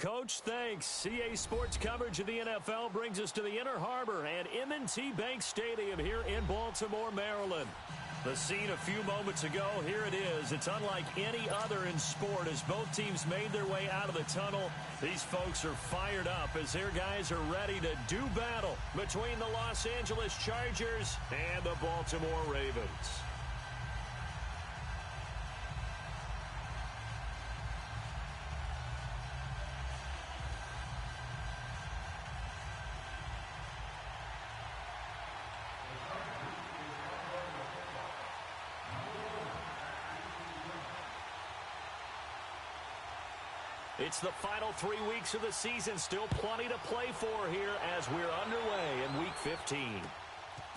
Coach, thanks. CA Sports coverage of the NFL brings us to the Inner Harbor and M&T Bank Stadium here in Baltimore, Maryland. The scene a few moments ago, here it is. It's unlike any other in sport as both teams made their way out of the tunnel. These folks are fired up as their guys are ready to do battle between the Los Angeles Chargers and the Baltimore Ravens. It's the final 3 weeks of the season. Still plenty to play for here as we're underway in Week 15.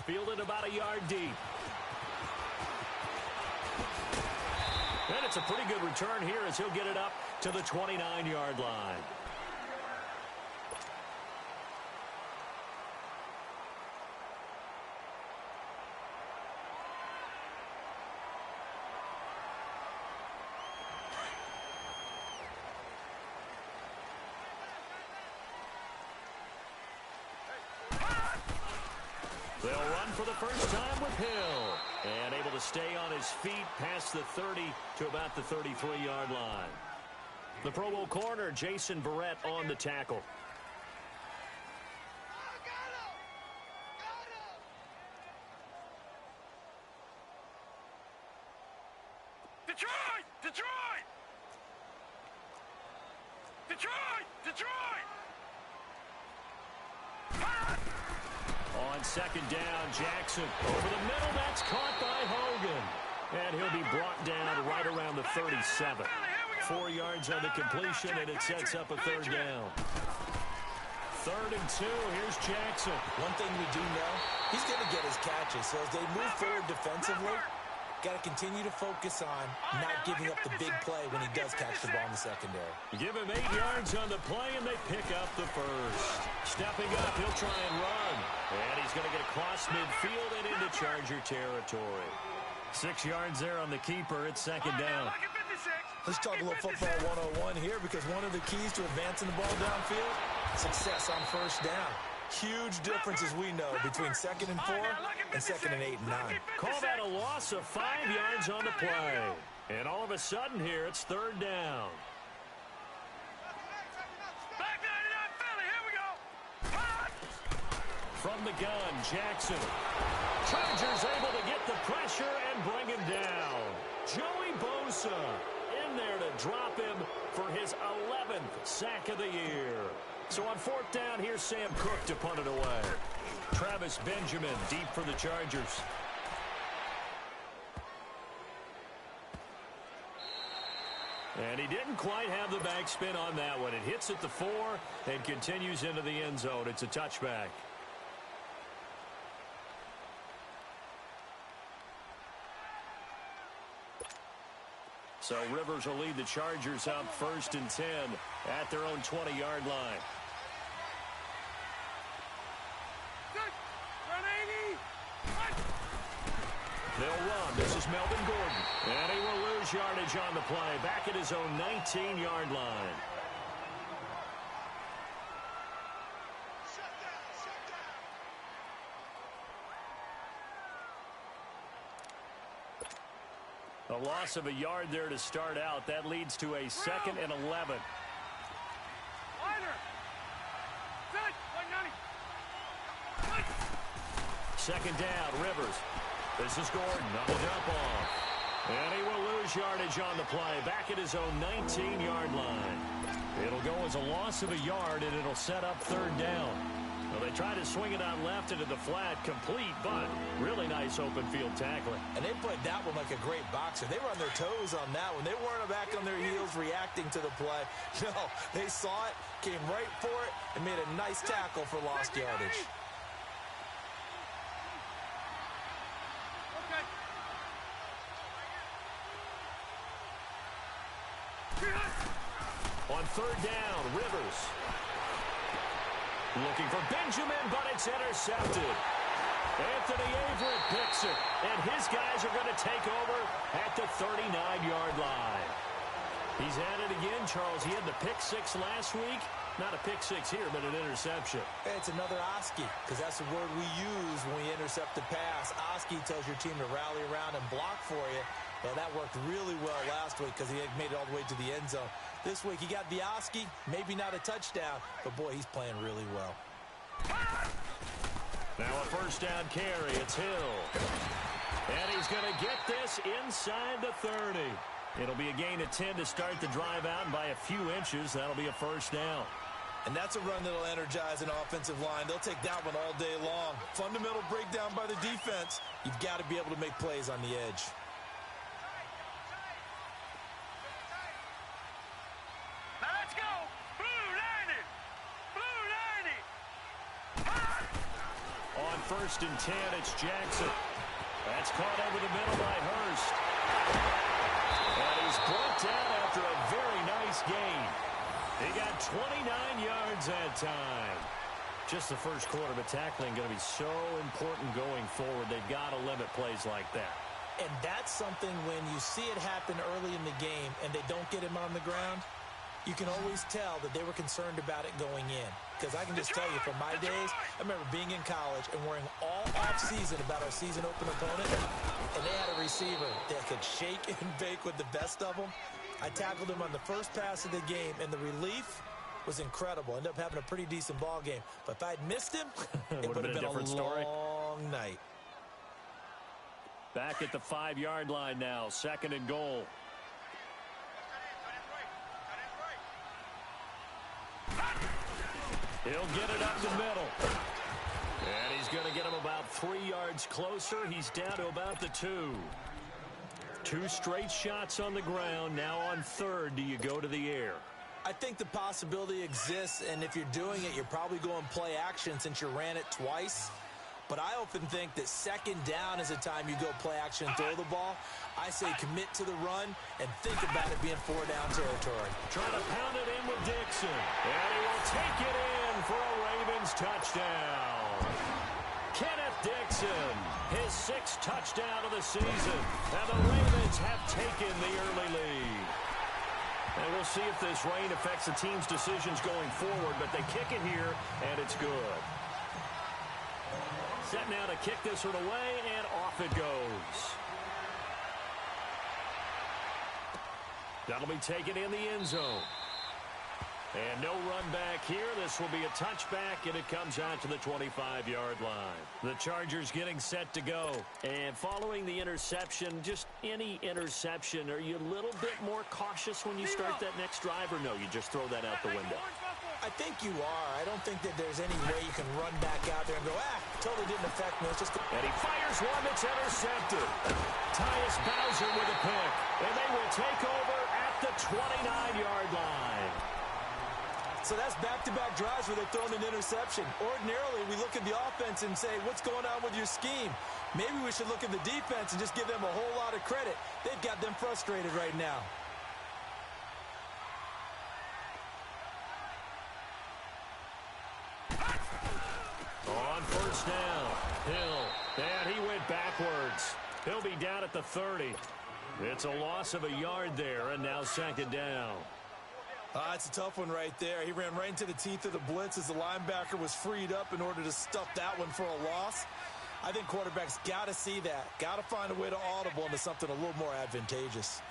Fielded about a yard deep. And it's a pretty good return here as he'll get it up to the 29-yard line. They'll run for the first time with Hill. And able to stay on his feet past the 30 to about the 33-yard line. The Pro Bowl corner, Jason Verrett, on the tackle. Detroit! Detroit! Detroit! Detroit! On second down, Jackson over the middle. That's caught by Hogan. And he'll be brought down right around the 37. 4 yards on the completion, and it sets up a third down. 3rd and 2. Here's Jackson. One thing we do know, he's going to get his catches. So as they move forward defensively, got to continue to focus on not giving up the big play when he does catch the ball in the secondary. Give him 8 yards on the play, and they pick up the first. Stepping up, he'll try and run. And he's going to get across midfield and into Charger territory. 6 yards there on the keeper. It's second down. Let's talk a little football 101 here, because one of the keys to advancing the ball downfield, success on first down. Huge difference, as we know, between 2nd and 4 and 2nd and 8 and 9. Call that a loss of 5 yards on the play. And all of a sudden here, it's 3rd down. From the gun, Jackson. Chargers able to get the pressure and bring him down. Joey Bosa in there to drop him for his 11th sack of the year. So on 4th down, here's Sam Cook to punt it away. Travis Benjamin deep for the Chargers. And he didn't quite have the backspin on that one. It hits at the 4 and continues into the end zone. It's a touchback. So Rivers will lead the Chargers up 1st and 10 at their own 20-yard line. They'll run. This is Melvin Gordon. And he will lose yardage on the play. Back at his own 19-yard line. A loss of a yard there to start out. That leads to a 2nd and 11. Second down, Rivers. This is Gordon on the dump off. And he will lose yardage on the play. Back at his own 19-yard line. It'll go as a loss of a yard, and it'll set up 3rd down. Well, they try to swing it out left into the flat, complete, but really nice open field tackling. And they played that one like a great boxer. They were on their toes on that one. They weren't back on their heels reacting to the play. No, they saw it, came right for it, and made a nice tackle for lost yardage. On 3rd down, Rivers. Looking for Benjamin, but it's intercepted. Anthony Averett picks it, and his guys are going to take over at the 39-yard line. He's at it again, Charles. He had the pick six last week. Not a pick six here, but an interception. It's another Oski, because that's the word we use when we intercept the pass. Oski tells your team to rally around and block for you. Well, that worked really well last week because he had made it all the way to the end zone. This week he got the Oski, maybe not a touchdown, but boy, he's playing really well. Now a first down carry. It's Hill. And he's going to get this inside the 30. It'll be a gain of 10 to start the drive out, and by a few inches, that'll be a first down. And that's a run that'll energize an offensive line. They'll take that one all day long. Fundamental breakdown by the defense. You've got to be able to make plays on the edge. Now let's go. Blue lining. Blue lining. On first and 10, it's Jackson. That's caught over the middle by Hurst. And he's brought down after a very nice gain. He got 29 yards that time. Just the first quarter, but tackling going to be so important going forward. They've got to limit plays like that. And that's something when you see it happen early in the game and they don't get him on the ground, you can always tell that they were concerned about it going in. Because I can just tell you from my days, I remember being in college and worrying all off-season about our season-open opponent, and they had a receiver that could shake and bake with the best of them. I tackled him on the first pass of the game, and the relief was incredible. Ended up having a pretty decent ball game. But if I'd missed him, it would have been a different story. Long night. Back at the 5-yard line now, second and goal. He'll get it up the middle. And he's going to get him about 3 yards closer. He's down to about the 2. 2 straight shots on the ground. Now on third, do you go to the air? I think the possibility exists, and if you're doing it, you're probably going play action since you ran it twice. But I often think that second down is a time you go play action and throw the ball. I say commit to the run and think about it being 4-down territory. Trying to pound it in with Dixon. And he will take it in for a Ravens touchdown. Kenneth Dixon, his 6th touchdown of the season. And the Ravens have taken the early lead. And we'll see if this rain affects the team's decisions going forward, but they kick it here, and it's good. Set now to kick this one away, and off it goes. That'll be taken in the end zone. And no run back here. This will be a touchback, and it comes out to the 25-yard line. The Chargers getting set to go. And following the interception, just any interception, are you a little bit more cautious when you start that next drive, or no, you just throw that out the window? I think you are. I don't think that there's any way you can run back out there and go, totally didn't affect me. It's just... And he fires one that's intercepted. Tyus Bowser with a pick. And they will take over at the 29-yard line. So that's back-to-back drives where they've thrown an interception. Ordinarily, we look at the offense and say, what's going on with your scheme? Maybe we should look at the defense and just give them a whole lot of credit. They've got them frustrated right now. On first down, Hill. And he went backwards. He'll be down at the 30. It's a loss of a yard there, and now second down. It's a tough one right there. He ran right into the teeth of the blitz as the linebacker was freed up in order to stuff that one for a loss. I think quarterbacks got to see that. Got to find a way to audible into something a little more advantageous.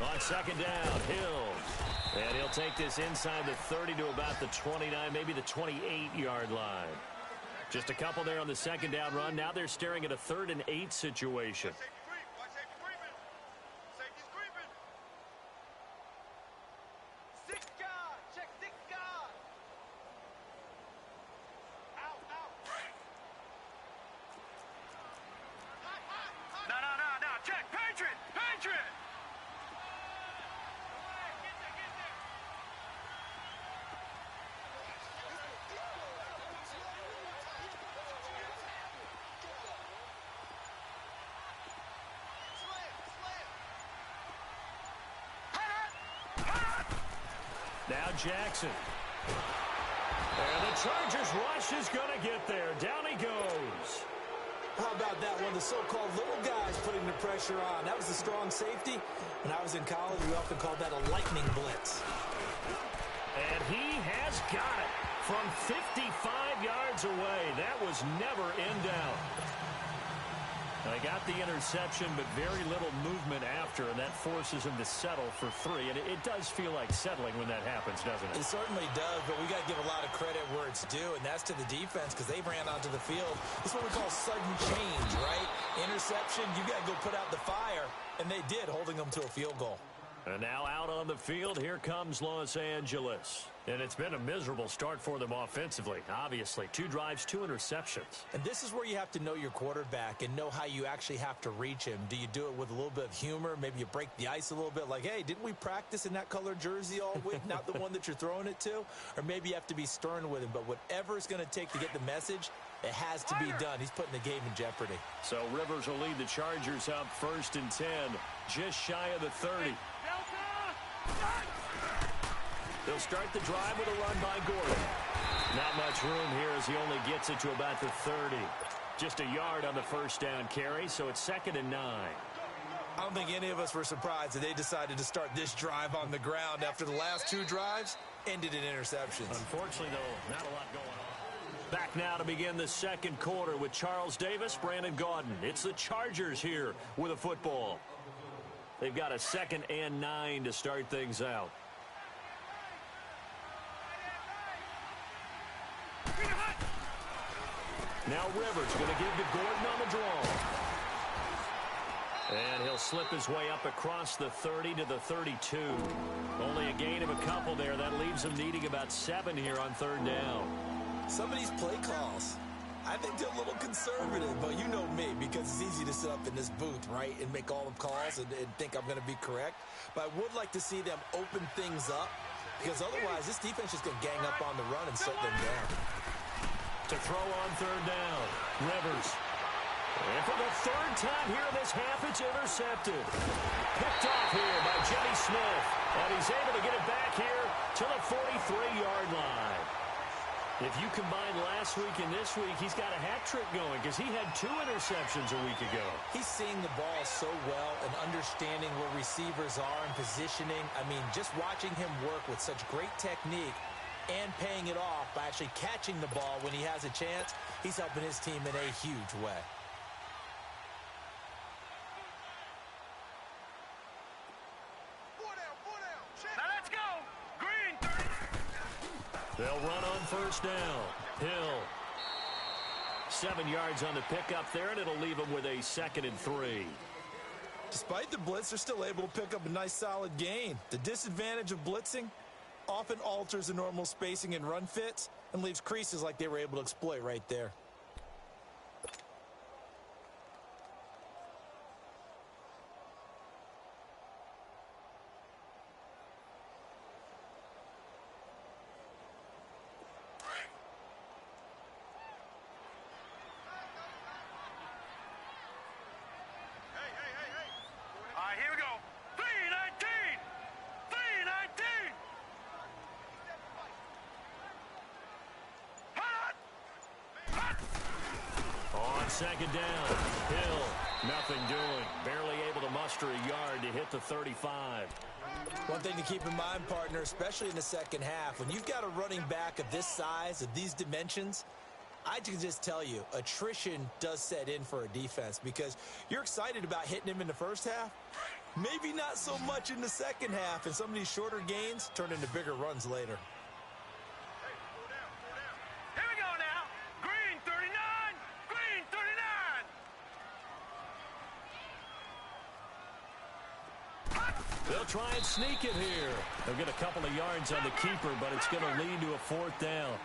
On second down, Hill. And he'll take this inside the 30 to about the 29, maybe the 28-yard line. Just a couple there on the second down run. Now they're staring at a 3rd and 8 situation. Now Jackson. And the Chargers rush is going to get there. Down he goes. How about that one? The so-called little guys putting the pressure on. That was the strong safety. When I was in college, we often called that a lightning blitz. And he has got it from 55 yards away. That was never in doubt. They got the interception, but very little movement after, and that forces him to settle for 3. And it does feel like settling when that happens, doesn't it? It certainly does, but we got to give a lot of credit where it's due, and that's to the defense because they ran onto the field. This is what we call sudden change, right? Interception, you got to go put out the fire, and they did, holding them to a field goal. And now out on the field, here comes Los Angeles. And it's been a miserable start for them offensively, obviously. 2 drives, 2 interceptions. And this is where you have to know your quarterback and know how you actually have to reach him. Do you do it with a little bit of humor? Maybe you break the ice a little bit like, hey, didn't we practice in that color jersey all week, not the one that you're throwing it to? Or maybe you have to be stern with him. But whatever it's going to take to get the message, it has to be done. He's putting the game in jeopardy. So Rivers will lead the Chargers up 1st and 10, just shy of the 30. They'll start the drive with a run by Gordon. Not much room here as he only gets it to about the 30. Just a yard on the first down carry, so it's 2nd and 9. I don't think any of us were surprised that they decided to start this drive on the ground after the last 2 drives ended in interceptions. Unfortunately, though, not a lot going on. Back now to begin the second quarter with Charles Davis, Brandon Gaudin. It's the Chargers here with a football. They've got a 2nd and 9 to start things out. Now Rivers going to give to Gordon on the draw. And he'll slip his way up across the 30 to the 32. Only a gain of a couple there. That leaves him needing about 7 here on 3rd down. Some of these play calls, I think they're a little conservative, but you know me, because it's easy to sit up in this booth, right, and make all the calls and think I'm going to be correct. But I would like to see them open things up, because otherwise this defense is going to gang up on the run and shut them down. To throw on 3rd down, Rivers. And for the 3rd time here in this half, it's intercepted. Picked off here by Jimmy Smith. And he's able to get it back here to the 43-yard line. If you combine last week and this week, he's got a hat trick going because he had 2 interceptions a week ago. He's seeing the ball so well and understanding where receivers are and positioning. I mean, just watching him work with such great technique and paying it off by actually catching the ball when he has a chance, he's helping his team in a huge way. Now let's go. Green 30. They'll run on 1st down. Hill. 7 yards on the pickup there, and it'll leave him with a 2nd and 3. Despite the blitz, they're still able to pick up a nice solid gain. The disadvantage of blitzing often alters the normal spacing and run fits and leaves creases like they were able to exploit right there. All right, here we go. 319. 319. On 2nd down, Hill, nothing doing. Barely able to muster a yard to hit the 35. One thing to keep in mind, partner, especially in the second half, when you've got a running back of this size, of these dimensions, I can just tell you, attrition does set in for a defense because you're excited about hitting him in the first half. Maybe not so much in the second half, and some of these shorter gains turn into bigger runs later. Here we go now. Green 39. Green 39. They'll try and sneak it here. They'll get a couple of yards on the keeper, but it's going to lead to a 4th down.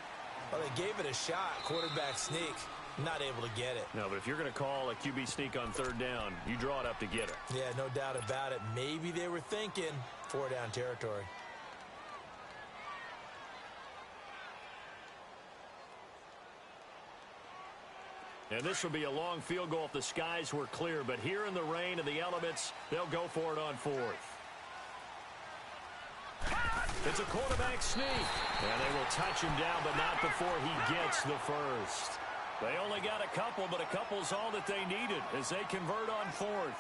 Well, they gave it a shot, quarterback sneak. Not able to get it. No, but if you're going to call a QB sneak on 3rd down, you draw it up to get it. Yeah, no doubt about it. Maybe they were thinking 4-down territory. And this will be a long field goal if the skies were clear, but here in the rain and the elements, they'll go for it on 4th. It's a quarterback sneak. And they will touch him down, but not before he gets the first. They only got a couple, but a couple's all that they needed as they convert on fourth.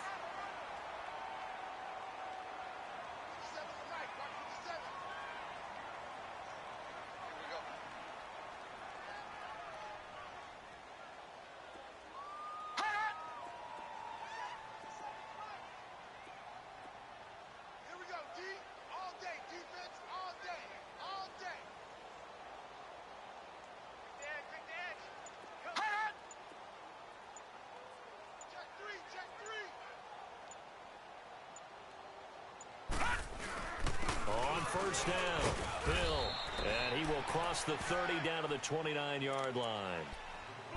First down, Bill, and he will cross the 30 down to the 29-yard line.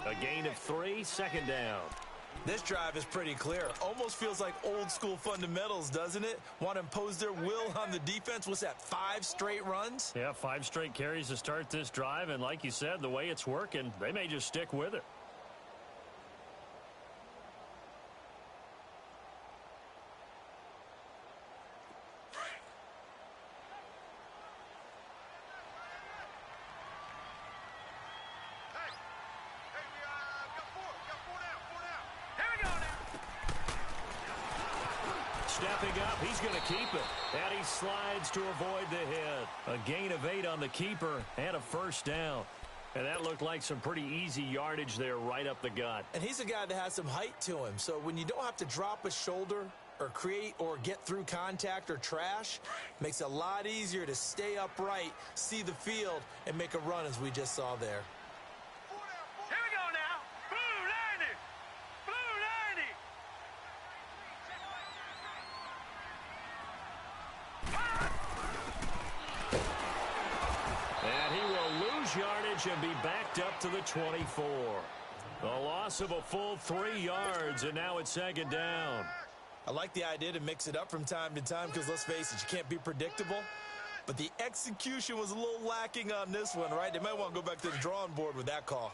A gain of 3, second down. This drive is pretty clear. Almost feels like old school fundamentals, doesn't it? Want to impose their will on the defense. What's that, 5 straight runs? Yeah, 5 straight carries to start this drive, and like you said, the way it's working, they may just stick with it. Stepping up, he's going to keep it. And he slides to avoid the hit. A gain of 8 on the keeper and a first down. And that looked like some pretty easy yardage there right up the gut. And he's a guy that has some height to him. So when you don't have to drop a shoulder or create or get through contact or trash, makes it a lot easier to stay upright, see the field, and make a run as we just saw there. Yardage and be backed up to the 24. A loss of a full 3 yards, and now it's second down. I like the idea to mix it up from time to time because, let's face it, you can't be predictable. But the execution was a little lacking on this one, right? They might want to go back to the drawing board with that call.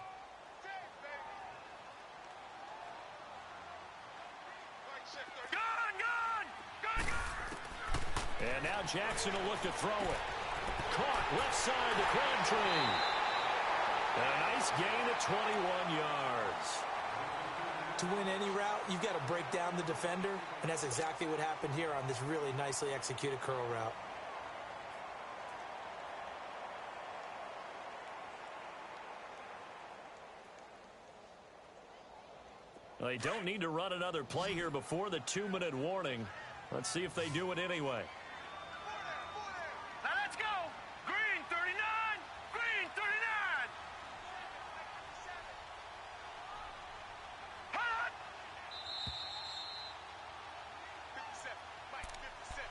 And now Jackson will look to throw it. Caught left side to Crabtree. A nice gain of 21 yards. To win any route, you've got to break down the defender, and that's exactly what happened here on this really nicely executed curl route. They don't need to run another play here before the 2-minute warning. Let's see if they do it anyway. Now let's go. Green 39. Green 39. Hot. 57. Mike, 57.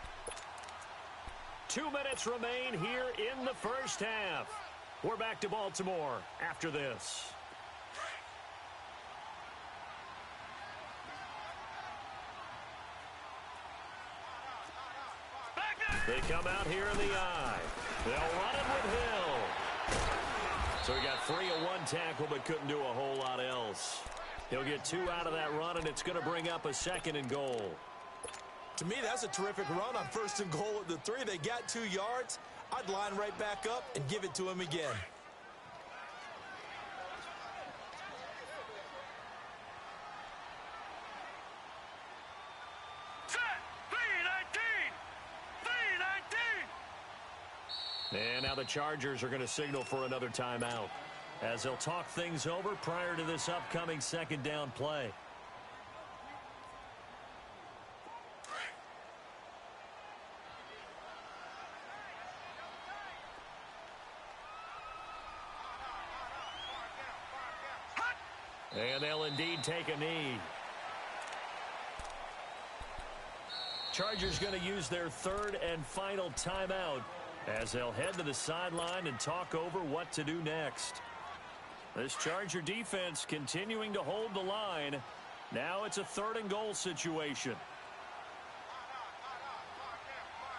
2 minutes remain here in the first half. We're back to Baltimore after this. They come out here in the eye. They'll run it with Hill. So he got 3 of 1 tackle, but couldn't do a whole lot else. He'll get 2 out of that run, and it's going to bring up a 2nd and goal. To me, that's a terrific run on 1st and goal at the 3. They got 2 yards. I'd line right back up and give it to him again. And now the Chargers are going to signal for another timeout as they'll talk things over prior to this upcoming 2nd down play. And they'll indeed take a knee. Chargers going to use their 3rd and final timeout as they'll head to the sideline and talk over what to do next. This Charger defense continuing to hold the line. Now it's a 3rd and goal situation.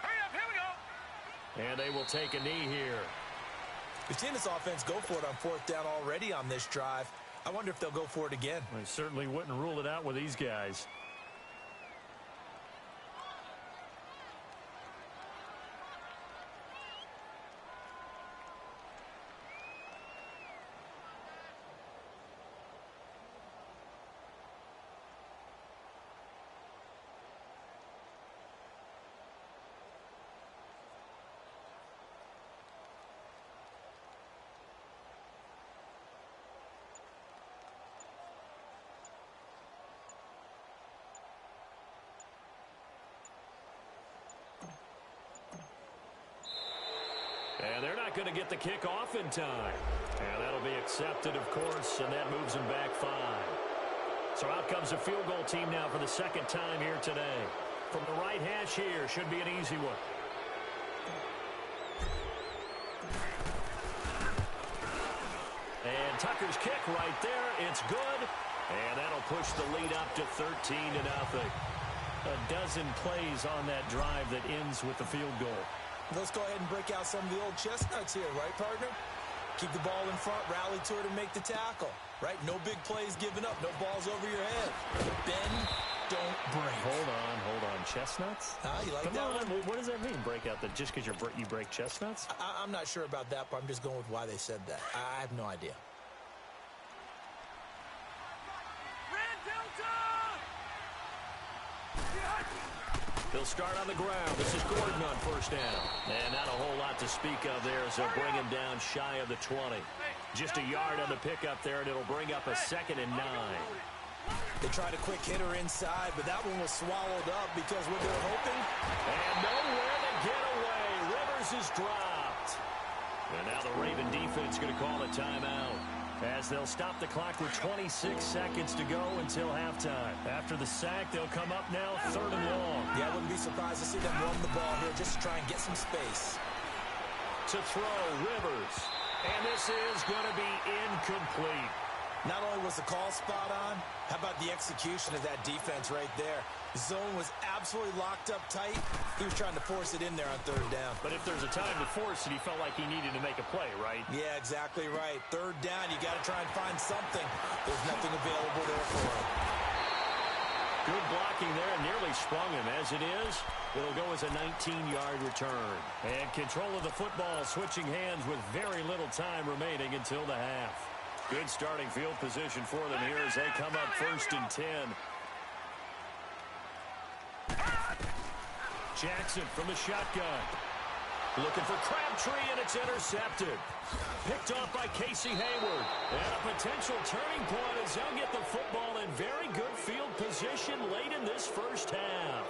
Hurry up, here we go. And they will take a knee here. We've seen this offense go for it on 4th down already on this drive. I wonder if they'll go for it again. I certainly wouldn't rule it out with these guys. And they're not going to get the kick off in time. And that'll be accepted, of course, and that moves them back 5. So out comes a field goal team now for the second time here today. From the right hash here, should be an easy one. And Tucker's kick right there. It's good. And that'll push the lead up to 13-0. A dozen plays on that drive that ends with the field goal. Let's go ahead and break out some of the old chestnuts here, right, partner? Keep the ball in front, rally to it, and make the tackle, right? No big plays given up, no balls over your head. Bend, don't break. Hold on. Chestnuts? You like Come that on. one? What does that mean, break out? That just because you break chestnuts? I'm not sure about that, but I'm just going with why they said that. I have no idea. They'll start on the ground. This is Gordon on first down. And not a whole lot to speak of there as they'll bring him down shy of the 20. Just a yard on the pickup there, and it'll bring up a 2nd and 9. They tried a quick hitter inside, but that one was swallowed up because what they were hoping. And nowhere to get away. Rivers is dropped. And now the Raven defense going to call a timeout, as they'll stop the clock with 26 seconds to go until halftime. After the sack, they'll come up now 3rd and long. Yeah, I wouldn't be surprised to see them run the ball here just to try and get some space. To throw, Rivers. And this is going to be incomplete. Not only was the call spot on, how about the execution of that defense right there? The zone was absolutely locked up tight. He was trying to force it in there on 3rd down. But if there's a time to force it, he felt like he needed to make a play, right? Yeah, exactly right. 3rd down, you got to try and find something. There's nothing available there for him. Good blocking there, and nearly sprung him. As it is, it'll go as a 19-yard return. And control of the football, switching hands with very little time remaining until the half. Good starting field position for them here as they come up 1st and 10. Jackson from the shotgun. Looking for Crabtree, and it's intercepted. Picked off by Casey Hayward. And a potential turning point as they'll get the football in very good field position late in this first half.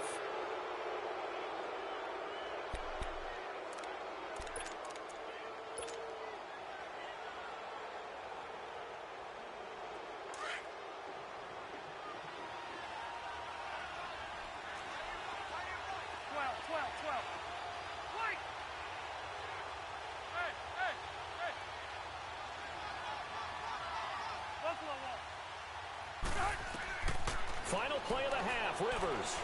Final play of the half, Rivers.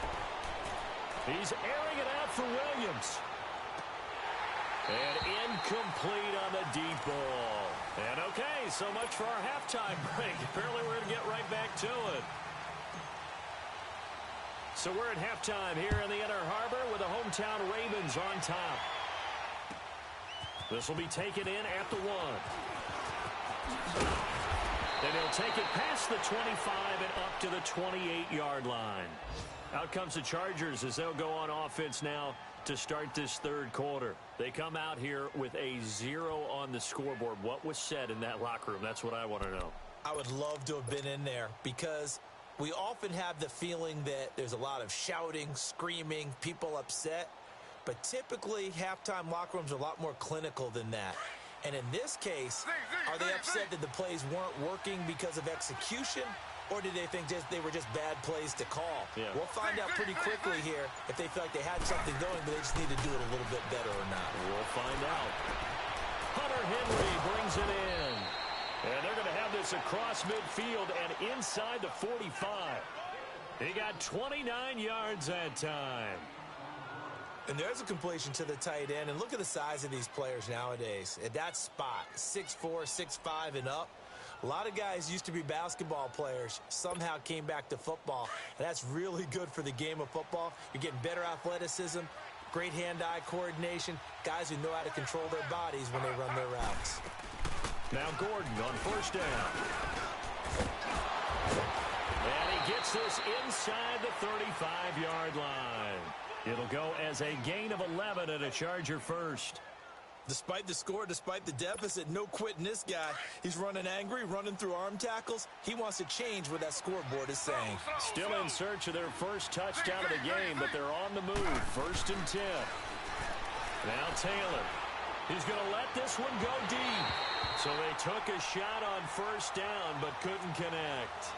He's airing it out for Williams. And incomplete on the deep ball. And okay, so much for our halftime break. Apparently we're going to get right back to it. So we're at halftime here in the Inner Harbor with the hometown Ravens on top. This will be taken in at the 1. Then he'll take it past the 25 and up to the 28-yard line. Out comes the Chargers as they'll go on offense now to start this 3rd quarter. They come out here with a 0 on the scoreboard. What was said in that locker room? That's what I want to know. I would love to have been in there because we often have the feeling that there's a lot of shouting, screaming, people upset. But typically, halftime locker rooms are a lot more clinical than that. And in this case, are they upset that the plays weren't working because of execution? Or did they think they were just bad plays to call? Yeah. We'll find out pretty quickly here if they feel like they had something going, but they just need to do it a little bit better or not. We'll find out. Hunter Henry brings it in. And they're going to have this across midfield and inside the 45. He got 29 yards that time. And there's a completion to the tight end. And look at the size of these players nowadays. At that spot, 6'4", 6'5", and up. A lot of guys used to be basketball players, somehow came back to football. And that's really good for the game of football. You're getting better athleticism, great hand-eye coordination, guys who know how to control their bodies when they run their routes. Now Gordon on first down. And he gets this inside the 35-yard line. It'll go as a gain of 11 and a Charger first. Despite the score, despite the deficit, no quitting this guy. He's running angry, running through arm tackles. He wants to change what that scoreboard is saying. Still in search of their first touchdown of the game, but they're on the move. 1st and 10. Now Taylor. He's going to let this one go deep. So they took a shot on first down, but couldn't connect.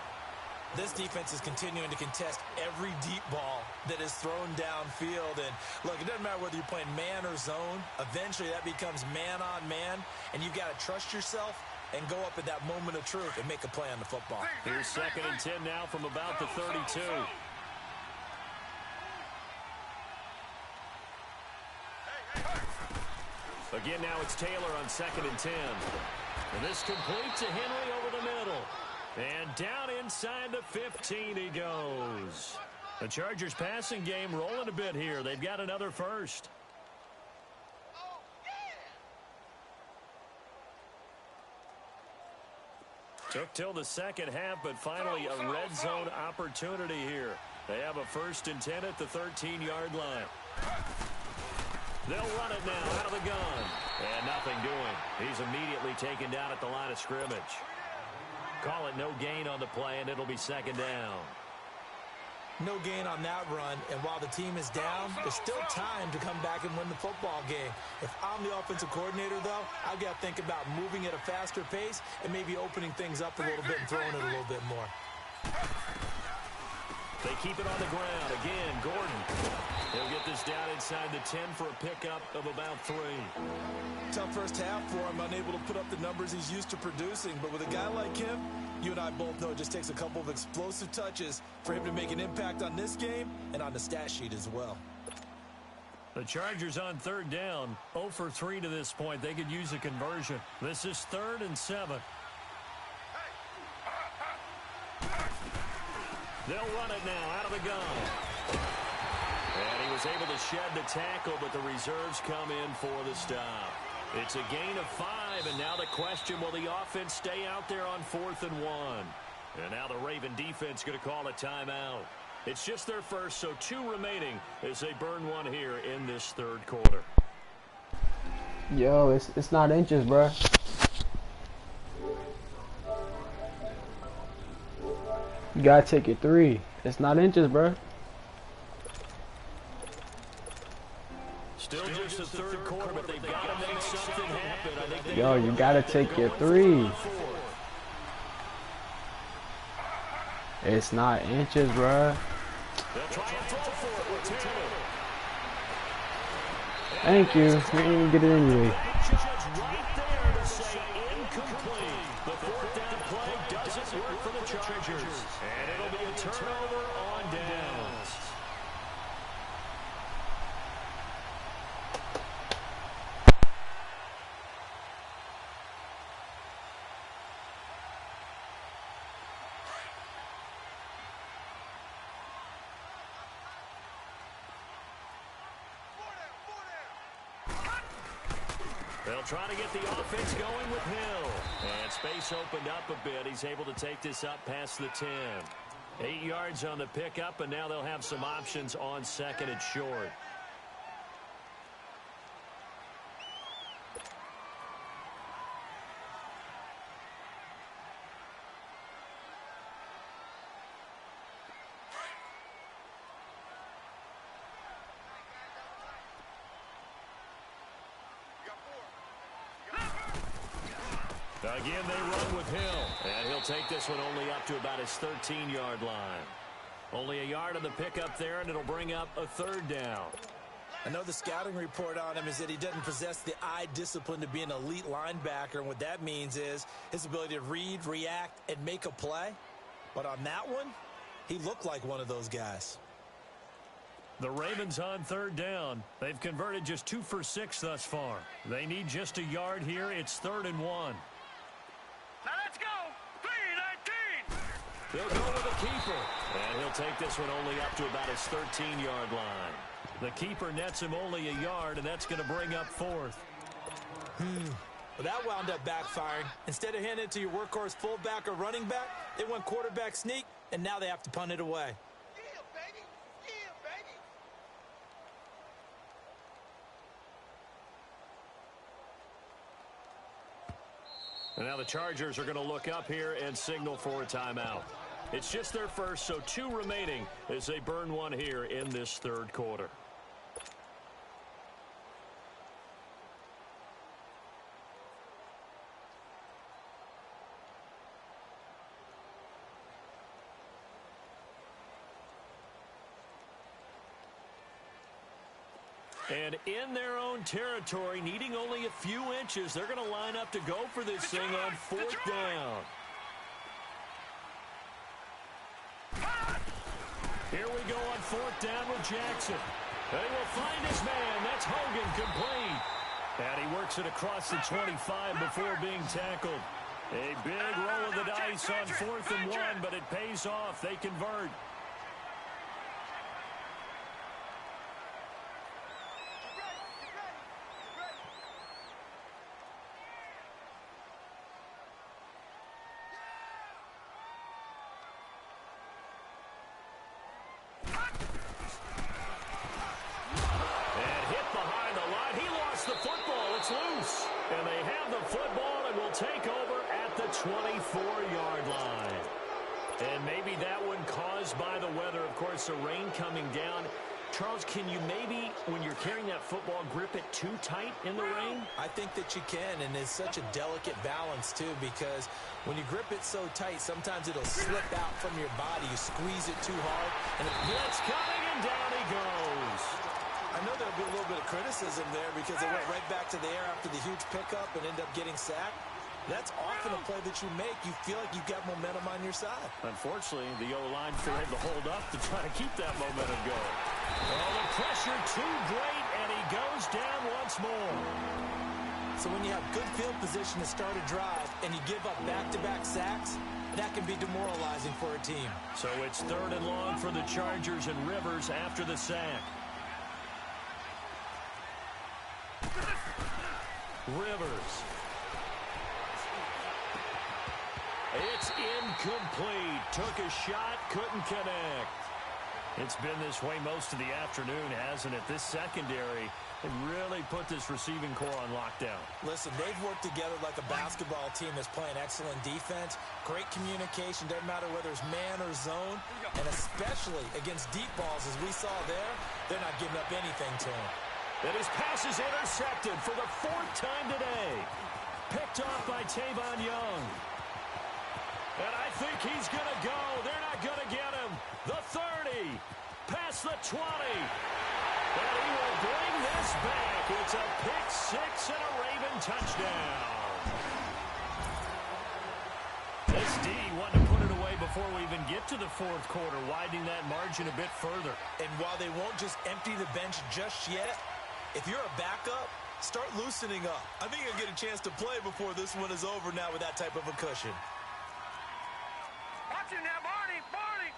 This defense is continuing to contest every deep ball that is thrown downfield. And, look, it doesn't matter whether you're playing man or zone. Eventually, that becomes man-on-man, and you've got to trust yourself and go up at that moment of truth and make a play on the football. Here's 2nd and 10 now from about the 32. Again, now it's Taylor on 2nd and 10. And this complete to Henry over the middle. And down inside the 15 he goes. The Chargers passing game rolling a bit here. They've got another first. Took till the second half, but finally a red zone opportunity here. They have a 1st and 10 at the 13-yard line. They'll run it now out of the gun. And nothing doing. He's immediately taken down at the line of scrimmage. Call it no gain on the play, and it'll be 2nd down. No gain on that run, and while the team is down, there's still time to come back and win the football game. If I'm the offensive coordinator, though, I've got to think about moving at a faster pace and maybe opening things up a little bit and throwing it a little bit more. They keep it on the ground. Again, Gordon. He'll get this down inside the 10 for a pickup of about 3. Tough first half for him, unable to put up the numbers he's used to producing. But with a guy like him, you and I both know it just takes a couple of explosive touches for him to make an impact on this game and on the stat sheet as well. The Chargers on 3rd down, 0 for 3 to this point. They could use a conversion. This is 3rd and 7. They'll run it now out of the gun. And he was able to shed the tackle, but the reserves come in for the stop. It's a gain of 5, and now the question, will the offense stay out there on 4th and 1? And now the Raven defense going to call a timeout. It's just their first, so 2 remaining as they burn one here in this 3rd quarter. Yo, it's not inches, bro. You gotta take your 3. It's not inches, bro. Still just the 3rd quarter, but they've got to make something happen. I think Yo, you gotta take your 3. It's not inches, bro. They'll try and throw for it with Taylor. Thank you. We didn't even get it anyway. Right there to say incomplete. The 4th down play doesn't work for the Chargers. And it'll be a turnover on downs. They'll try to get the offense going with Hill. And space opened up a bit. He's able to take this up past the 10. 8 yards on the pickup, and now they'll have some options on 2nd and short. Again, they run with Hill, and he'll take this one only up to about his 13-yard line. Only a yard on the pickup there, and it'll bring up a 3rd down. I know the scouting report on him is that he doesn't possess the eye discipline to be an elite linebacker, and what that means is his ability to read, react, and make a play. But on that one, he looked like one of those guys. The Ravens on 3rd down. They've converted just 2 for 6 thus far. They need just a yard here. It's 3rd and 1. Now let's go. 3-19. They'll go with the keeper. And he'll take this one only up to about his 13-yard line. The keeper nets him only a yard, and that's going to bring up 4th. Well, that wound up backfiring. Instead of handing it to your workhorse fullback or running back, they went quarterback sneak, and now they have to punt it away. Yeah, baby. Yeah, baby. And now the Chargers are going to look up here and signal for a timeout. It's just their first, so 2 remaining as they burn one here in this 3rd quarter. And in their own territory, needing only a few inches, they're going to line up to go for this thing on fourth down. Here we go on fourth down with Jackson. They will find his man. That's Hogan, complete. And he works it across the 25 before being tackled. A big roll of the dice on 4th and 1, but it pays off. They convert. Loose, and they have the football and will take over at the 24-yard line. And maybe that one caused by the weather, of course, the rain coming down. Charles, can you maybe, when you're carrying that football, grip it too tight in the rain? I think that you can, and it's such a delicate balance, too, because when you grip it so tight, sometimes it'll slip out from your body. You squeeze it too hard, and it's coming, and down he goes. I know there'll be a little bit of criticism there because they went right back to the air after the huge pickup and end up getting sacked. That's often a play that you make. You feel like you've got momentum on your side. Unfortunately, the O-line failed to hold up to try to keep that momentum going. Oh, the pressure too great, and he goes down once more. So when you have good field position to start a drive and you give up back-to-back sacks, that can be demoralizing for a team. So it's 3rd and long for the Chargers and Rivers after the sack. Rivers. It's incomplete. Took a shot, couldn't connect. It's been this way most of the afternoon, hasn't it? This secondary has really put this receiving core on lockdown. Listen, they've worked together like a basketball team that's playing excellent defense. Great communication, doesn't matter whether it's man or zone. And especially against deep balls, as we saw there, they're not giving up anything to them. And his pass is intercepted for the 4th time today. Picked off by Tavon Young. And I think he's going to go. They're not going to get him. The 30. Past the 20. And he will bring this back. It's a pick six and a Raven touchdown. This D wanted to put it away before we even get to the 4th quarter, widening that margin a bit further. And while they won't just empty the bench just yet, if you're a backup, start loosening up. I think you'll get a chance to play before this one is over now with that type of a cushion. Watch it now, Barney, Barney.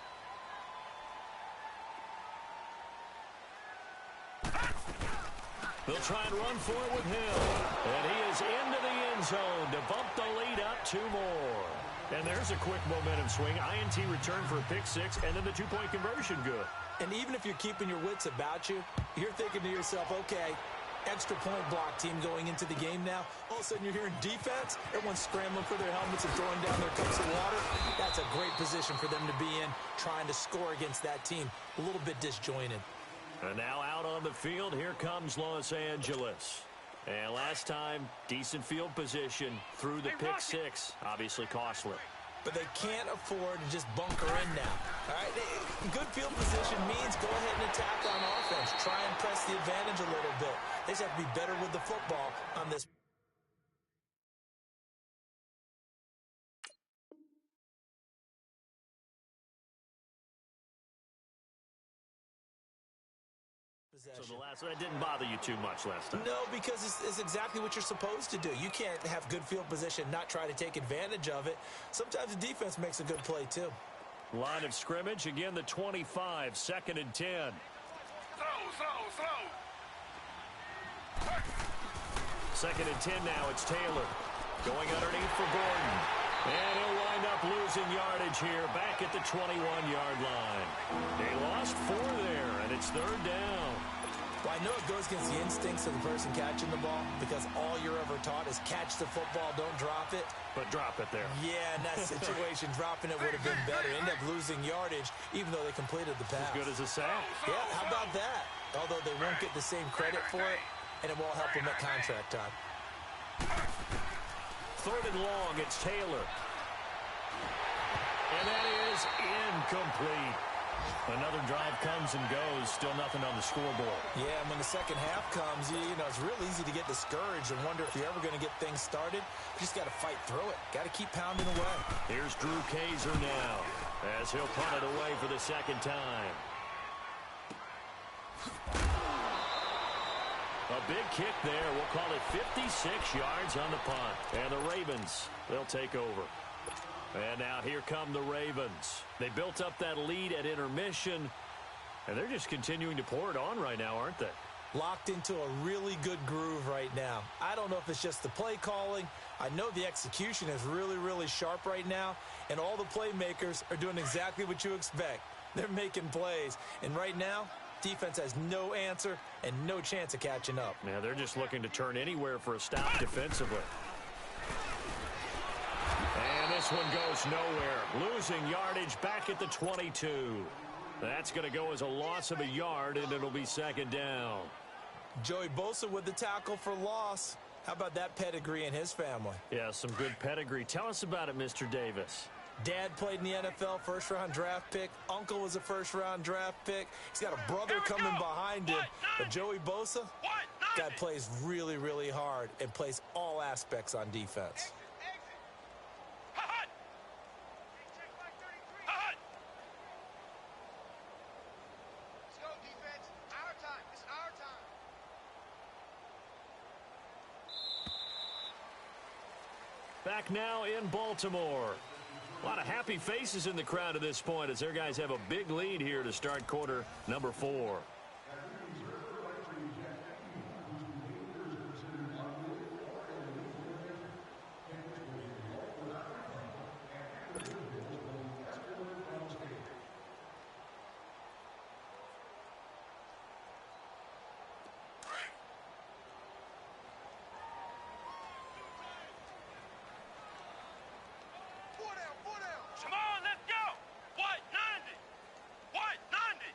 They'll try and run for it with Hill. And he is into the end zone to bump the lead up 2 more. And there's a quick momentum swing. INT return for a pick six, and then the 2-point conversion good. And even if you're keeping your wits about you, you're thinking to yourself, okay, extra point block team going into the game now. All of a sudden you're hearing defense. Everyone's scrambling for their helmets and throwing down their cups of water. That's a great position for them to be in, trying to score against that team. A little bit disjointed. And now out on the field, here comes Los Angeles. And last time, decent field position through the pick six. Obviously costly. But they can't afford to just bunker in now. All right, good field position means go ahead and attack on offense. Try and press the advantage a little bit. They just have to be better with the football on this. So that didn't bother you too much last time? No, because it's exactly what you're supposed to do. You can't have good field position, not try to take advantage of it. Sometimes the defense makes a good play, too. Line of scrimmage, again, the 25, 2nd and 10. Slow. 2nd and 10 now, it's Taylor. Going underneath for Gordon. And he'll wind up losing yardage here, back at the 21-yard line. They lost 4 there, and it's 3rd down. Well, I know it goes against the instincts of the person catching the ball because all you're ever taught is catch the football, don't drop it. But drop it there. Yeah, in that situation, dropping it would have been better. End up losing yardage, even though they completed the pass. As good as a sack. Yeah, how about that? Although they won't get the same credit for it, and it won't help them at contract time. 3rd and long, it's Taylor. And that is incomplete. Another drive comes and goes. Still nothing on the scoreboard. Yeah, and when the second half comes, you know, it's real easy to get discouraged and wonder if you're ever going to get things started. You just got to fight through it. Got to keep pounding away. Here's Drew Kaiser now as he'll punt it away for the second time. A big kick there. We'll call it 56 yards on the punt. And the Ravens, they'll take over. And now here come the Ravens. They built up that lead at intermission, and they're just continuing to pour it on right now, aren't they? Locked into a really good groove right now. I don't know if it's just the play calling. I know the execution is really, really sharp right now, and all the playmakers are doing exactly what you expect. They're making plays, and right now, defense has no answer and no chance of catching up. Yeah, they're just looking to turn anywhere for a stop defensively. And this one goes nowhere. Losing yardage back at the 22. That's going to go as a loss of a yard, and it'll be second down. Joey Bosa with the tackle for loss. How about that pedigree in his family? Yeah, some good pedigree. Tell us about it, Mr. Davis. Dad played in the NFL, first-round draft pick. Uncle was a first-round draft pick. He's got a brother coming behind him. But Joey Bosa, guy plays really, really hard and plays all aspects on defense. Back now in Baltimore. A lot of happy faces in the crowd at this point as their guys have a big lead here to start quarter number 4. Come on, let's go! White 90! White 90!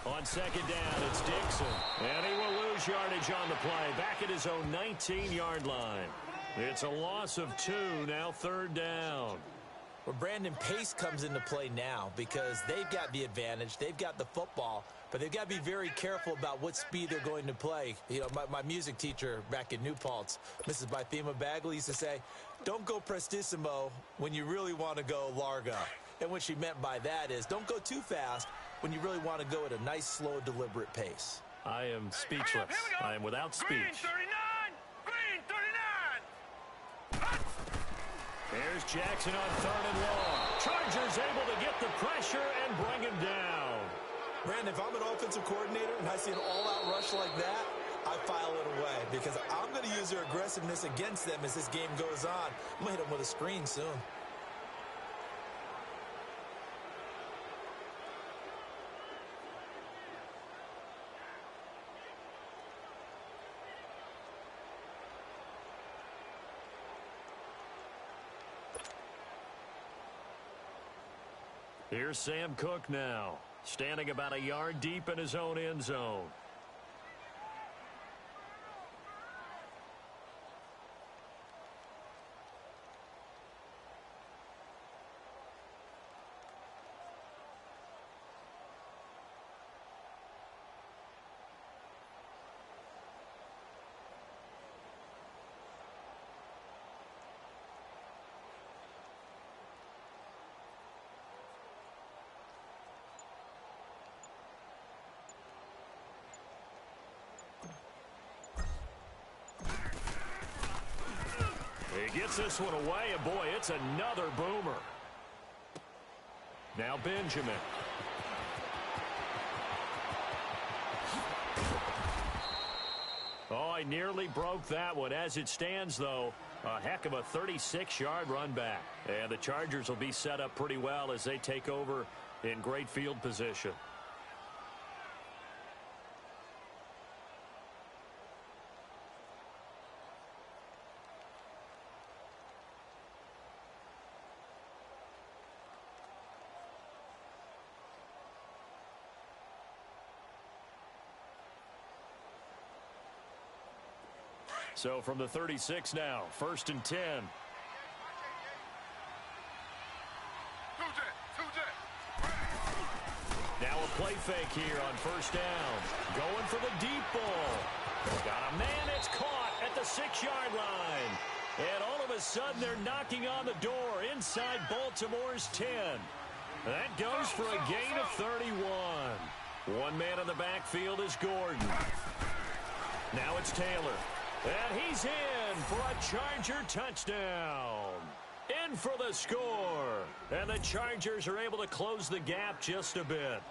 On second down, it's Dixon. And he will lose yardage on the play. Back at his own 19-yard line. It's a loss of 2, now third down. Well, Brandon Pace comes into play now because they've got the advantage. They've got the football, but they've got to be very careful about what speed they're going to play. You know, my music teacher back in New Paltz, Mrs. Bythema Bagley, used to say, don't go prestissimo when you really want to go largo. And what she meant by that is don't go too fast when you really want to go at a nice, slow, deliberate pace. I am speechless. I am without speech. Green 39! Green 39! There's Jackson on third and long. Chargers able to get the pressure and bring him down. Brandon, if I'm an offensive coordinator and I see an all-out rush like that, I file it away because I'm going to use their aggressiveness against them as this game goes on. I'm going to hit them with a screen soon. Here's Sam Cook now, standing about a yard deep in his own end zone. He gets this one away, and boy, it's another boomer. Now Benjamin. Oh, I nearly broke that one. As it stands, though, a heck of a 36-yard run back. And the Chargers will be set up pretty well as they take over in great field position. So from the 36 now, 1st and 10. Who's play fake here on first down. Going for the deep ball. Got a man. It's caught at the 6-yard line. And all of a sudden, they're knocking on the door inside Baltimore's 10. That goes for a gain of 31. One man in the backfield is Gordon. Now it's Taylor. And he's in for a Charger touchdown. In for the score. And the Chargers are able to close the gap just a bit.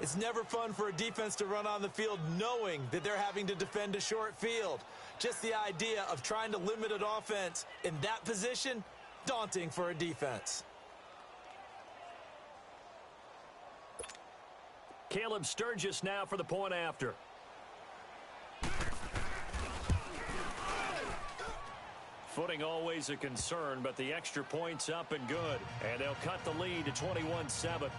It's never fun for a defense to run on the field knowing that they're having to defend a short field. Just the idea of trying to limit an offense in that position, daunting for a defense. Caleb Sturgis now for the point after. Footing always a concern, but the extra point's up and good. And they'll cut the lead to 21-7.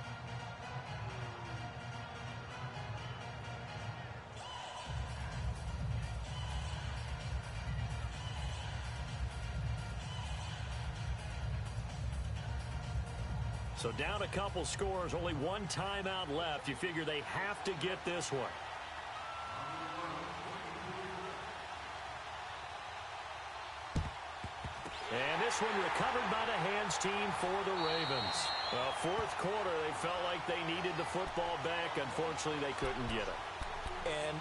So down a couple scores, only one timeout left. You figure they have to get this one. And this one recovered by the hands team for the Ravens. Well, fourth quarter, they felt like they needed the football back. Unfortunately, they couldn't get it. And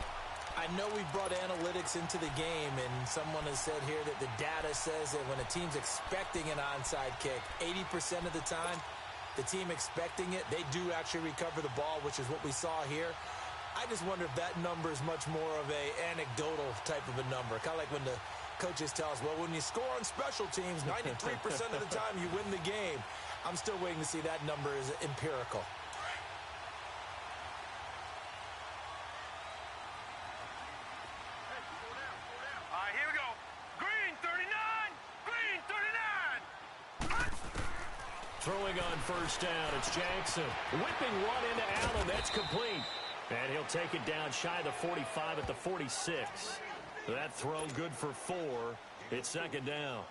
I know we brought analytics into the game, and someone has said here that the data says that when a team's expecting an onside kick, 80% of the time, the team expecting it, they do actually recover the ball, which is what we saw here. I just wonder if that number is much more of a anecdotal type of a number. Kind of like when the coaches tell us, well, when you score on special teams, 93% of the time you win the game. I'm still waiting to see that number is empirical. All right, here we go. Green 39. Green 39. Throwing on first down, it's Jackson. Whipping one into Allen. That's complete. And he'll take it down shy of the 45 at the 46. That throw good for 4. It's second down.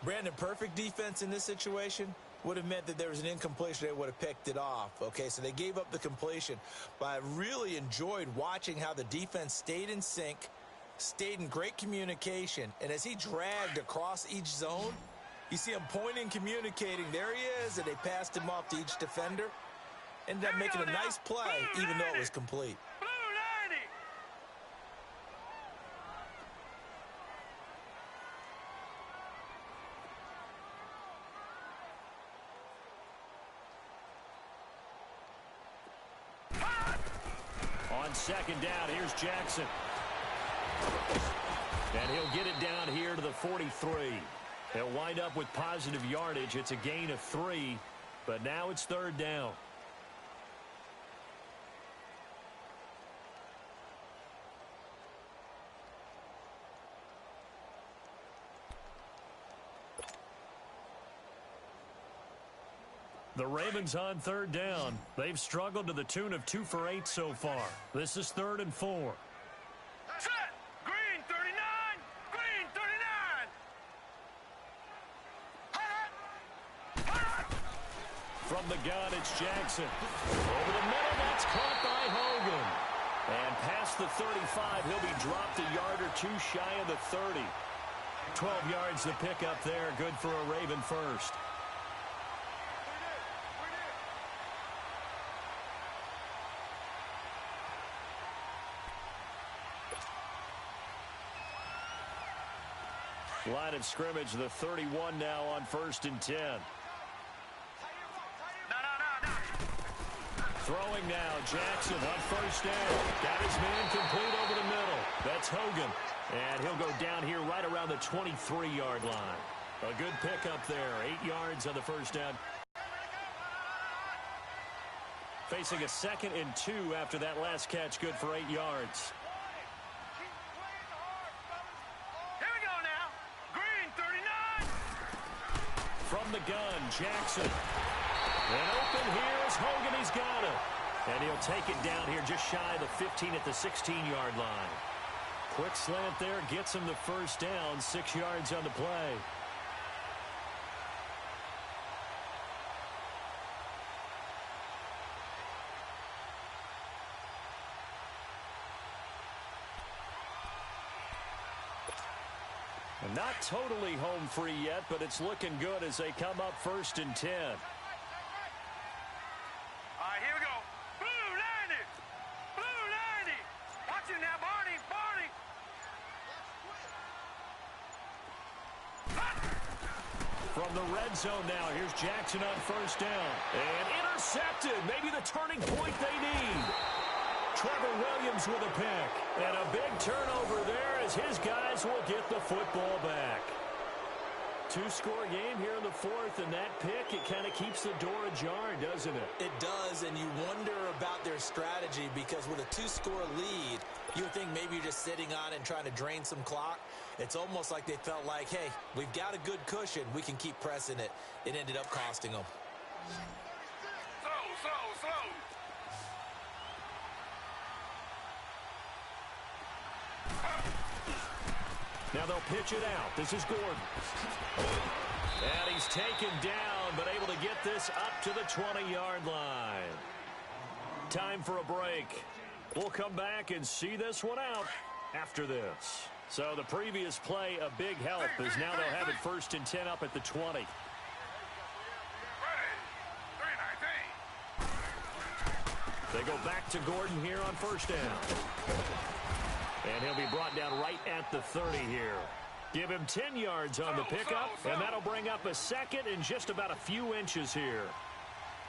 Brandon, perfect defense in this situation would have meant that there was an incompletion. They would have picked it off. Okay, so they gave up the completion. But I really enjoyed watching how the defense stayed in sync, stayed in great communication. And as he dragged across each zone, you see him pointing, communicating. There he is, and they passed him off to each defender. Ended up making a nice play, even though it was complete. Blue 90. On second down, here's Jackson. And he'll get it down here to the 43. They'll wind up with positive yardage. It's a gain of 3, but now it's third down. The Ravens on third down. They've struggled to the tune of 2 for 8 so far. This is 3rd and 4. Set. Green 39. Green 39. From the gun, it's Jackson. Over the middle, that's caught by Hogan. And past the 35, he'll be dropped a yard or 2 shy of the 30. 12 yards to pick up there. Good for a Raven first. Line of scrimmage, the 31 now on 1st and 10. No. Throwing now, Jackson on first down. Got his man complete over the middle. That's Hogan. And he'll go down here right around the 23-yard line. A good pickup there. 8 yards on the first down. Facing a 2nd and 2 after that last catch. Good for 8 yards. Here we go now. Green 39. From the gun, Jackson. And open here is Hogan. He's got it. And he'll take it down here just shy of the 15 at the 16-yard line. Quick slant there, gets him the first down, 6 yards on the play. Not totally home free yet, but it's looking good as they come up 1st and 10. All right, here we go. Blue 90. Blue 90. Watch it now, Barney. Barney. From the red zone now, here's Jackson on 1st down. And intercepted. Maybe the turning point they need. Trevor Williams with a pick. And a big turnover there as his guys will get the football back. 2-score game here in the 4th, and that pick, it kind of keeps the door ajar, doesn't it? It does, and you wonder about their strategy because with a 2-score lead, you would think maybe you're just sitting on it and trying to drain some clock. It's almost like they felt like, hey, we've got a good cushion. We can keep pressing it. It ended up costing them. Slow. Now they'll pitch it out. This is Gordon. And he's taken down, but able to get this up to the 20-yard line. Time for a break. We'll come back and see this one out after this. So the previous play, a big help, as now they'll have it 1st and 10 up at the 20. Ready. 3-19. They go back to Gordon here on 1st down. And he'll be brought down right at the 30 here. Give him 10 yards on the pickup, and that'll bring up a 2nd and just about a few inches here.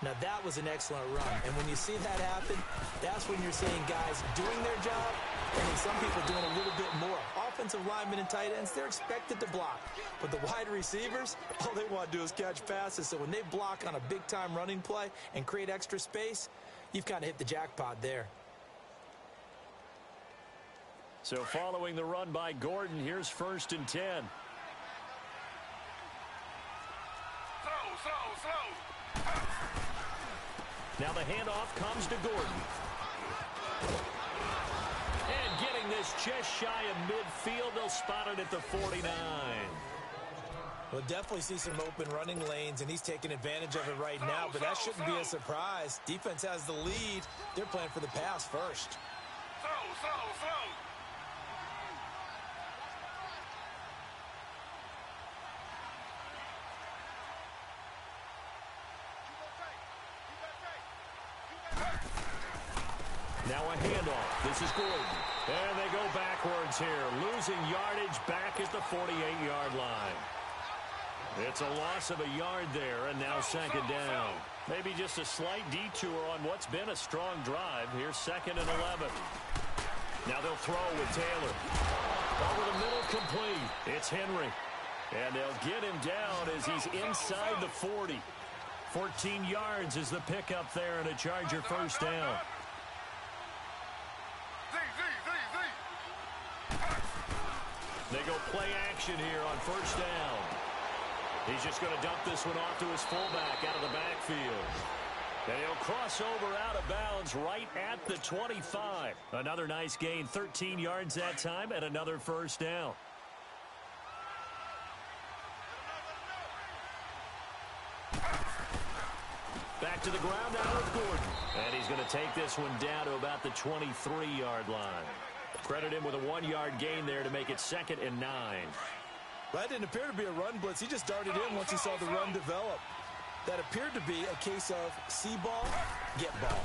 Now, that was an excellent run, and when you see that happen, that's when you're seeing guys doing their job, and then some people doing a little bit more. Offensive linemen and tight ends, they're expected to block. But the wide receivers, all they want to do is catch passes. So when they block on a big-time running play and create extra space, you've kind of hit the jackpot there. So following the run by Gordon, here's 1st and 10. Slow. Now the handoff comes to Gordon. And getting this just shy of midfield, they'll spot it at the 49. We'll definitely see some open running lanes, and he's taking advantage of it right now, but that shouldn't be a surprise. Defense has the lead. They're playing for the pass first. Slow. Now a handoff. This is Gordon. And they go backwards here, losing yardage back at the 48-yard line. It's a loss of a yard there, and now 2nd down. Maybe just a slight detour on what's been a strong drive. Here's 2nd and 11. Now they'll throw with Taylor. Over the middle, complete. It's Henry. And they'll get him down as he's inside the 40. 14 yards is the pickup there, and a Charger 1st down. They go play action here on 1st down. He's just going to dump this one off to his fullback out of the backfield. And he'll cross over out of bounds right at the 25. Another nice gain, 13 yards that time, and another 1st down. Back to the ground now with Gordon. And he's going to take this one down to about the 23-yard line. Credit him with a 1-yard gain there to make it 2nd and 9. That didn't appear to be a run blitz. He just darted in once he saw the run develop. That appeared to be a case of see ball, get ball.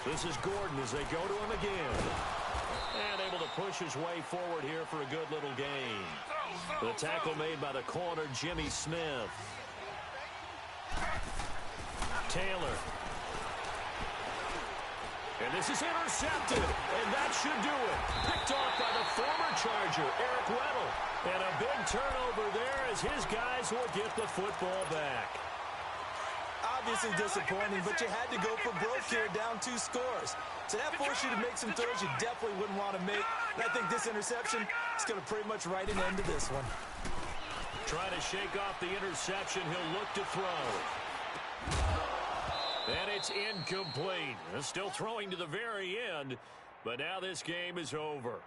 This is Gordon as they go to him again. And able to push his way forward here for a good little gain. The tackle made by the corner, Jimmy Smith. Taylor. And this is intercepted, and that should do it. Picked off by the former Charger, Eric Weddle. And a big turnover there as his guys will get the football back. Obviously disappointing, but you had to go for broke here, down 2 scores. So that forced you to make some throws you definitely wouldn't want to make. And I think this interception is going to pretty much write an end to this one. Trying to shake off the interception, he'll look to throw. And it's incomplete. Still throwing to the very end, but now this game is over.